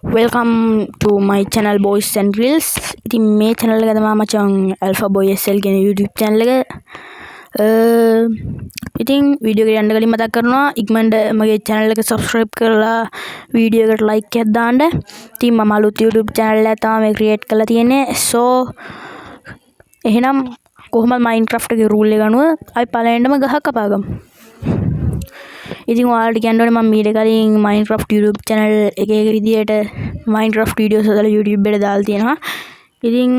Welcome to my channel Boys and Reels. ඉතින් මේ channel එක තමයි මචං Alpha Boy SL කියන YouTube channel එක. ඉතින් වීඩියෝ එකට යන්න කලින් මතක් කරනවා ඉක්මනට මගේ channel එක subscribe කරලා වීඩියෝ එකට like එකක් දාන්න. ඉතින් මම අලුත් YouTube channel එකක් තමයි create කරලා තියෙන්නේ. So එහෙනම් කොහොමද Minecraft එකේ rule එක අනුව අපි පළවෙනිටම ගහක් කපාගමු. ඉතින් ඔයාලට කියන්න ඕනේ මම මීට කලින් Minecraft YouTube channel එකේ විදියට Minecraft videos හදලා YouTube එකට දාලා තියෙනවා. ඉතින්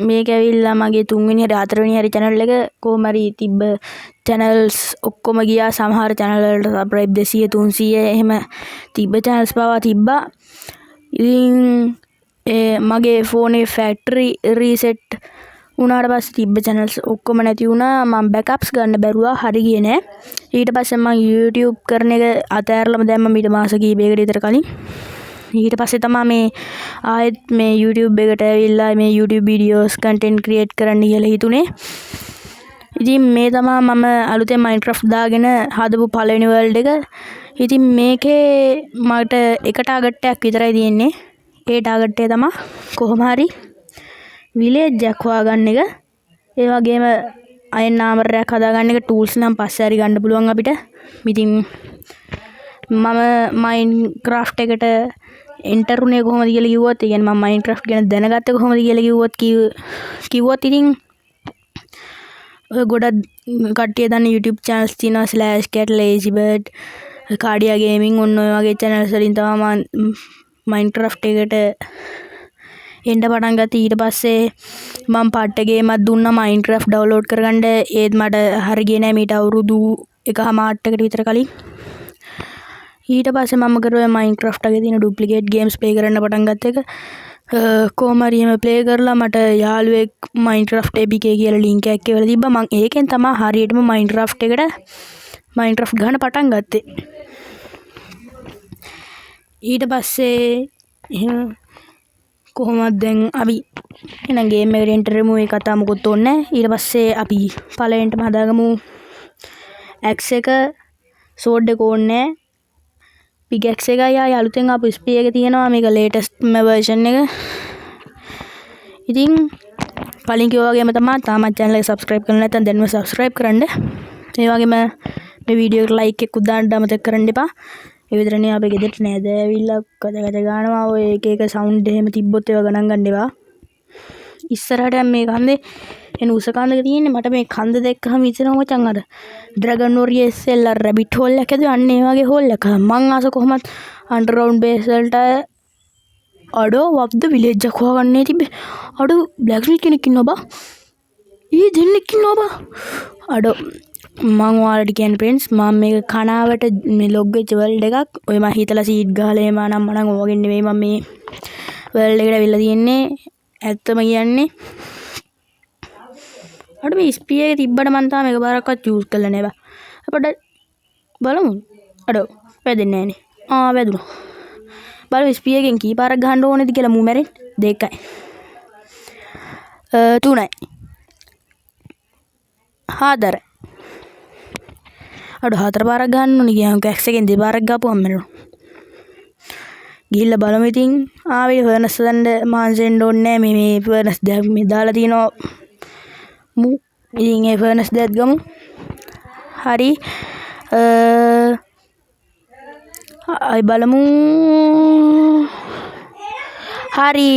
මේක ඇවිල්ලා මගේ 3 වෙනි හරි 4 වෙනි හරි channel එක කොහොම හරි තිබ්බ channels ඔක්කොම ගියා. සමහර channel වලට subscribe 200 300 එහෙම තිබ්බ channels පවා තිබ්බා. ඉතින් මගේ phone එකේ factory reset උනාට පස්සේ තිබ්බ channels ඔක්කොම නැති වුණා. මම backups ගන්න බැරුවා. හරි ගියේ නෑ. ඊට පස්සේ මම YouTube කරන එක අතෑරලම දැම්මම ඊට මාස කිහිපයකට විතර කලින්. ඊට පස්සේ තමයි මේ ආයෙත් මේ YouTube එකට ඇවිල්ලා මේ YouTube videos content create කරන්න කියලා හිතුනේ. ඉතින් මේ තමයි මම අලුතෙන් Minecraft දාගෙන හදපු පළවෙනි world එක. ඉතින් මේකේ මට එක target එකක් විතරයි තියෙන්නේ. ඒ target එක තමයි කොහොම හරි village එකක් හොයාගන්න එක. ඒ වගේම අයන් ආමරයක් හදාගන්න එක. tools නම් පස්සේ හරි ගන්න පුළුවන් අපිට. ඉතින් මම Minecraft එකට enter උනේ කොහොමද කියලා කිව්වොත්, ඒ කියන්නේ මම Minecraft ගැන දැනගත්තේ කොහොමද කියලා කිව්වොත් ඉතින් ගොඩක් කට්ටිය දන්න YouTube channels තියෙනවා /cat lazybird cardia gaming ඔන්න ඔය වගේ channels වලින් තමයි මම Minecraft එකට එන්න පටන් ගත්තා. ඊට පස්සේ මම පාට් ගේමක් දුන්නා Minecraft download කරගන්න. ඒත් මට හරි ගියේ නෑ මීට අවුරුදු 1.5කට විතර කලින්. ඊට පස්සේ මම කරුවේ Minecraft එකේ තියෙන duplicate games play කරන්න පටන් ගත්ත එක. කොහොම හරි එහෙම play කරලා මට යාළුවෙක් Minecraft APK කියලා link එකක් එවලා තිබ්බා. මම ඒකෙන් තමයි හරියටම Minecraft ගහන්න පටන් ගත්තේ. ඊට පස්සේ එහෙම කොහොමද දැන් අපි එහෙනම් ගේම් එකට එන්ටර් වෙමු. ඒ කතාව මොකොත් ඕනේ නැහැ. ඊට පස්සේ අපි පළවෙනිටම හදාගමු axe එක. sword එක ඕනේ නැහැ. pickaxe එකයි ආය අලුතෙන් ආපු spear එක තියෙනවා. මේක latest version එක. ඉතින් කලින් කිව්වා වගේම තමයි තාමත් channel එක subscribe කරලා නැත්නම් දැන්ම subscribe කරන්න. ඒ වගේම මේ වීඩියෝ එකට like එකක් දාන්න අමතක කරන්න එපා. ඒ විතරනේ අපේ ගෙදරට නේද ඇවිල්ලා කද ගානවා. ඔය එක සවුන්ඩ් එහෙම තිබ්බොත් ඒවා ගණන් ගන්න එපා. ඉස්සරහට මේ කන්දේ එන උස කන්දක තියෙන්නේ. මට මේ කන්ද දැක්කම හිතෙනවා මචං අර ඩ්‍රැගන් වොරියර් SL අර රැබිට් හෝල් එකක් ඇදුවා. අන්න ඒ වගේ හෝල් එකක්. මං ආස කොහොමත් අන්ඩර්ග්‍රවුන්ඩ් බේස් වලට අඩෝ වබ්ද විලේජ් එකක් හොයාගන්නේ තිබ්බේ. අඩෝ බ්ලැක්ස්මිත් කෙනෙක් ඉන්නවා බා. දෙන්නෙක් ඉන්නවා බා. අඩෝ මං ඔයාලට කියන්නේ friends මම මේක කනාවට මේ log වෙච්ච world එකක්. ඔය මම හිතලා seed ගහලා එහෙම නම් මනම් ඕගෙන් නෙවෙයි මම මේ world එකට අවිල්ලා තියෙන්නේ. ඇත්තම කියන්නේ අර මේ spear එක තිබ්බට මං තාම එක පාරක්වත් use කරලා නෑ බා. අපිට බලමු. අඩෝ වැදෙන්නේ නෑනේ. වැදුණා. බලමු spear එකෙන් කී පාරක් ගහන්න ඕනේද කියලා මූ මැරෙන්න. 2යි 3යි 4යි අඩ 4 පාරක් ගන්න ඕනේ. ගියාම axe එකෙන් 2 පාරක් ගාපුවම මැරෙනවා. ගිහිල්ලා බලමු ඉතින්. ආවේ furnace දාන්න මහන්සි වෙන්න ඕනේ නෑ. මේ furnace දැන් මේ දාලා තිනවා. ඉතින් ඒ furnace දැත් ගමු. හරි. ආයි බලමු. හරි.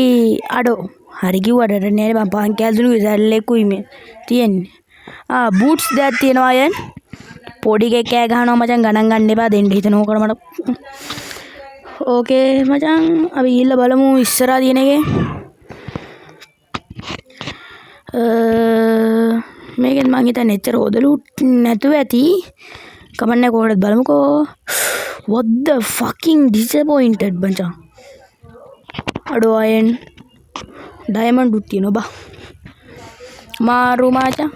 අඩෝ හරි කිව්වට නෑ මම පාන් කැල්දුණු විසල්ලෙකුයි මේ තියෙන්නේ. boots දැත් තියෙනවා අයන්. පොඩි එකෙක් කෑ ගහනවා මචං ගණන් ගන්න එපා. දෙන්න හිතන ඕකට මට. ඕකේ මචං අපි ගිහිල්ලා බලමු ඉස්සරහා තියෙන එකේ. මේකෙන් මං හිතන්නේ එච්චර හොදලු නැතුව ඇති. කමන්නේ කොහොමද බලමුකෝ. what the fucking disappointed මචං. අඩෝ අයන් ඩයමන්ඩ් උත් තියෙනවා බා. මාරු මචං.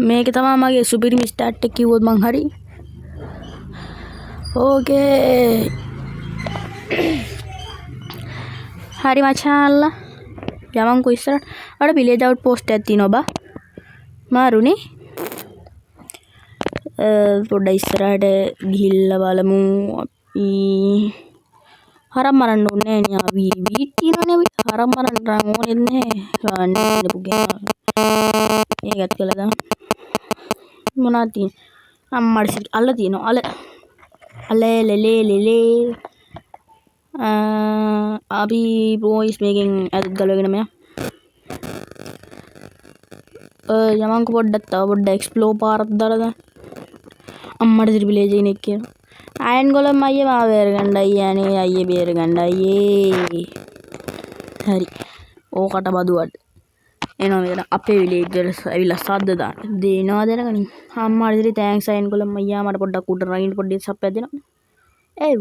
මේක තමයි මගේ සුපිරිම ස්ටාර්ට් එක කිව්වොත් මං හරි. ඕකේ හරි මචාල්ලා යමන්කෝ ඉස්සරහට. අර විලේජ් අවුට් පෝස්ට් එකක් තියෙනවා බා. මාරුනේ. පොඩ්ඩක් ඉස්සරහට ගිහිල්ලා බලමු අපි හරම් මරන්න ඕනේ නෑ නේ අපි වීටිනෝනේ අපි හරම් මරන්න ඕනේ නෑ ගන්න පුගේ මේකත් කළා දාන්න මොනවද තියෙන්නේ අම්මට අල්ල තියෙනවා අලේ ලෙලේ අපි බොයිස් මේකෙන් ඇදත් ගලවගෙන මෙයා යමන්ක පොඩ්ඩක් තව පොඩ්ඩක් එක්ස්ප්ලෝර් පාරක් දාලා දාන්න අම්මට ඉතින් විලේජ් එකේ කියනවා අයන් ගොල්ලෝ අයියේ මාව බේර ගන්නයි යන්නේ අයියේ බේර ගන්න අයියේ හරි ඕකට බදුවට එනවා මෙතන අපේ විලේජ් වල ඇවිල්ලා සද්ද දාන්න දෙනවා දෙනකනින් අම්මාට ඉතින් තෑන්ක්ස් අයන් ගොල්ලෝ අයියා මට පොඩ්ඩක් උඩ රයින් පොඩ්ඩක් සප්පයක් දෙනවා ඒ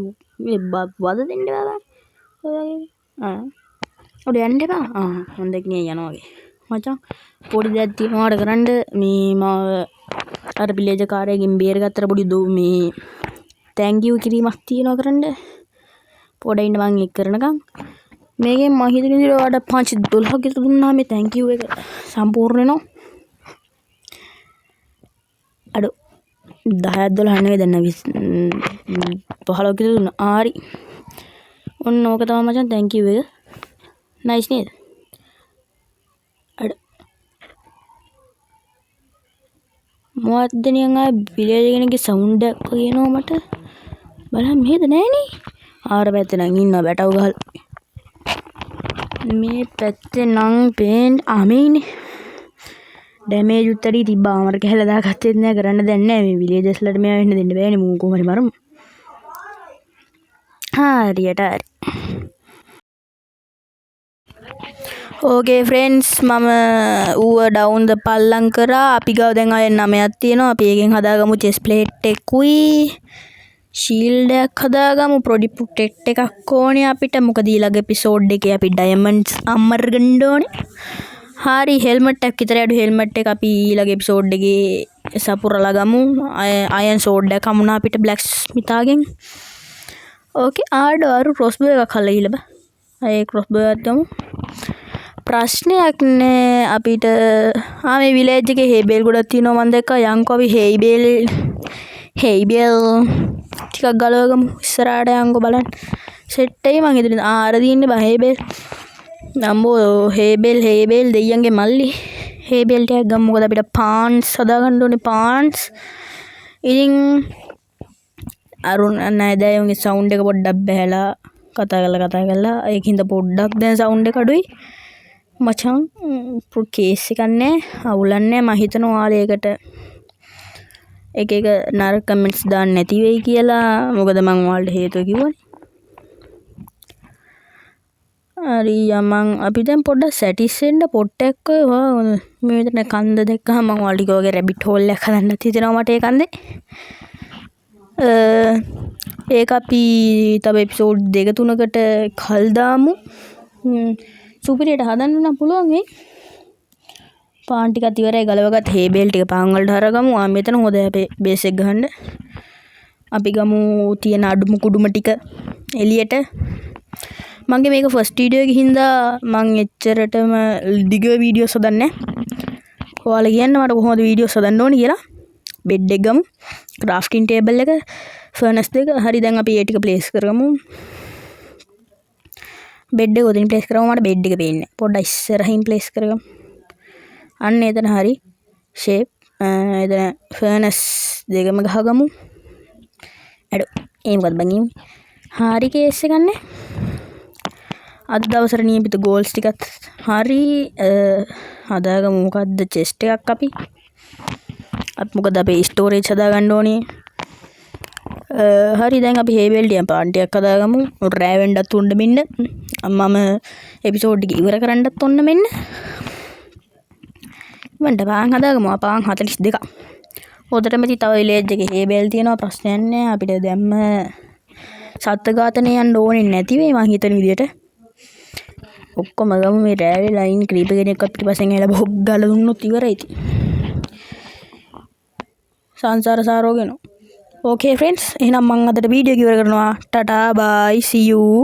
මේ වද දෙන්න බෑ ඔය ඔඩ යන්න එපා හොඳක් නේ යනවා වගේ මචං පොඩි දෙයක් තියනවාට කරන්න මේ මාව අර විලේජ් කාරයකින් බේරගත්තට පොඩි මේ තෑන්ක් යූ කිරීමක් තියනවා කරන්න පොඩ ඉන්න මං එක් කරනකම් මේකෙන් මම හිතන විදිහට ඔයාලට පංච 12ක් විතර දුන්නා මේ තෑන්ක් යූ එක සම්පූර්ණ වෙනවා අඩෝ 10ක් 12 නෙවෙයි දැන් 15ක් විතර දුන්නා හරි ඔන්න ඕක තමයි මචං තෑන්ක් යූ එක නයිස් නේද අඩෝ මොකද්ද නිකන් ආ විලේජ් කෙනෙක්ගේ සවුන්ඩ් එකක් වගේ එනවා මට බලන්න මෙහෙද නෑනේ ආර පැත්තේ නම් ඉන්නවා බැටව ගහලා මේ පැත්තේ නම් පේන්න මේනේ ඩැමේජ් උත්තරී තිබ්බා මර කැහලා දාගත්තෙත් නෑ කරන්න දැන් නෑ මේ විලේජර්ස්ලට මේවා වෙන්න දෙන්න බෑනේ මූ කොහොම හරි මරමු හරියට හරි ඕකේ ෆ්‍රෙන්ඩ්ස් මම ඌව ඩවුන් ද පල්ලම් කරා අපි ගාව දැන් ආයෙ 9ක් තියෙනවා අපි එකෙන් හදාගමු චෙස් ප්ලේට් එකකුයි ෂීල්ඩ් එකක් හදාගමු ප්‍රොඩිප්ටෙක්ට් එකක් ඕනේ අපිට මොකද ඊළඟ එපිසෝඩ් එකේ අපි ඩයමන්ඩ්ස් අම්මර ගන්න ඕනේ හරි හෙල්මට් එකක් විතර අඩු හෙල්මට් එක අපි ඊළඟ එපිසෝඩ් එකේ සපුරලා ගමු අයන් සෝඩ් එකක් හමුණා අපිට බ්ලැක් ස්මිතාගෙන් ඕකේ ආඩෝ ක්‍රොස්බෝ එකක් හල්ලා ගිහලා බා අය ක්‍රොස්බෝ එකක් ගමු ප්‍රශ්නයක් නෑ අපිට මේ විලේජ් එකේ හේබේල් ගොඩක් තියෙනවා මම දැක්කා යන්කෝ අපි හේබේල් ටිකක් ගලවගමු ඉස්සරහට යන්කෝ බලන්න සෙට් එකේ මං හිතන්නේ අර දින්නේ බා හේබේල් නම්බෝ හේබේල් දෙයියන්ගේ මල්ලි හේබේල් ටිකක් ගමු මොකද අපිට පාන්ස් හදාගන්න ඕනේ පාන්ස් ඉතින් අරුණ නෑදෑයන්ගේ සවුන්ඩ් එක පොඩ්ඩක් බහැලා කතා කරලා ඒකින්ද පොඩ්ඩක් දැන් සවුන්ඩ් එක අඩුයි මචං කේස් එකක් නෑ අවුලක් නෑ මම හිතනවා ඔයාලේකට එක නරක කමෙන්ට්ස් දාන්න නැති වෙයි කියලා මොකද මම ඔයාලට හේතුව කිව්වනේ හරි යමන් අපි දැන් පොඩ්ඩක් සැටිස් වෙන්න පොට්ටක් ඔය මේ විතර කන්ද දැක්කම මම ඔයාලට කිව්වා රැබිට් හෝල් එකක් හදන්නත් හිතෙනවා මට ඒ කන්දේ ඒක අපි තව එපිසෝඩ් 2-3කට කල් දාමු සුපිරියට හදන්න නම් පුළුවන් වෙයි පාන් ටිකත් ඉවරයි ගලවගත් හේබේල් ටික පාන් වලට හරගමු මෙතන හොද අපේ බේස් එක ගහන්න අපි ගමු තියෙන අඩුම කුඩුම ටික එළියට මගේ මේක ෆස්ට් වීඩියෝ එකේ හින්දා මං එච්චරටම දිග වීඩියෝස් හදන්නේ නැහැ ඔයාලා කියන්න මට කොහොමද වීඩියෝස් හදන්න ඕනේ කියලා බෙඩ් එක ගමු ක්‍රාෆ්ටින් ටේබල් එක ෆර්නස් දෙක හරි දැන් අපි ඒ ටික ප්ලේස් කරගමු බෙඩ් එක උඩින් ප්ලේස් කරගමු මට බෙඩ් එක පේන්නේ පොඩ්ඩක් ඉස්සරහින් ප්ලේස් කරගමු අන්න එතන හරි ෂේප් එතන ෆර්නස් දෙකම ගහගමු අඩෝ ඒ මොකද බං හරි කේස් එකක් නේ අද දවසට නියමිත ගෝල්ස් ටිකත් හරි හදාගමු මොකද්ද චෙස්ට් එකක් අපි මොකද අපේ ස්ටෝරේජ් හදාගන්න ඕනේ හරි දැන් අපි හේබෙල් ටික පාන්ටියක් හදාගමු රෑ වෙන්නත් උන්න මෙන්න මම එපිසෝඩ් එක ඉවර කරන්නත් ඔන්න මෙන්න මන්ට පාන් හදාගමු පාන් 42ක් උඩටම තව විලේජ් එකේ හේබෙල් තියෙනවා ප්‍රශ්නයක් නෑ අපිට දැම්ම සත්ත්ව ඝාතනය යන්න ඕනේ නැති වෙයි මං හිතන විදියට ඔක්කොම ගමු මේ රෑ ලයින් ක්‍රීපර් කෙනෙක්වත් පිටිපස්සෙන් ඇවිල්ලා බොක් ගාලා දුන්නොත් ඉවරයි ඉතින් සංසාර සාරෝගෙන ඕකේ ෆ්‍රෙන්ඩ්ස් එහෙනම් මම අදට වීඩියෝ එක ඉවර කරනවා ටටා බයි සී යූ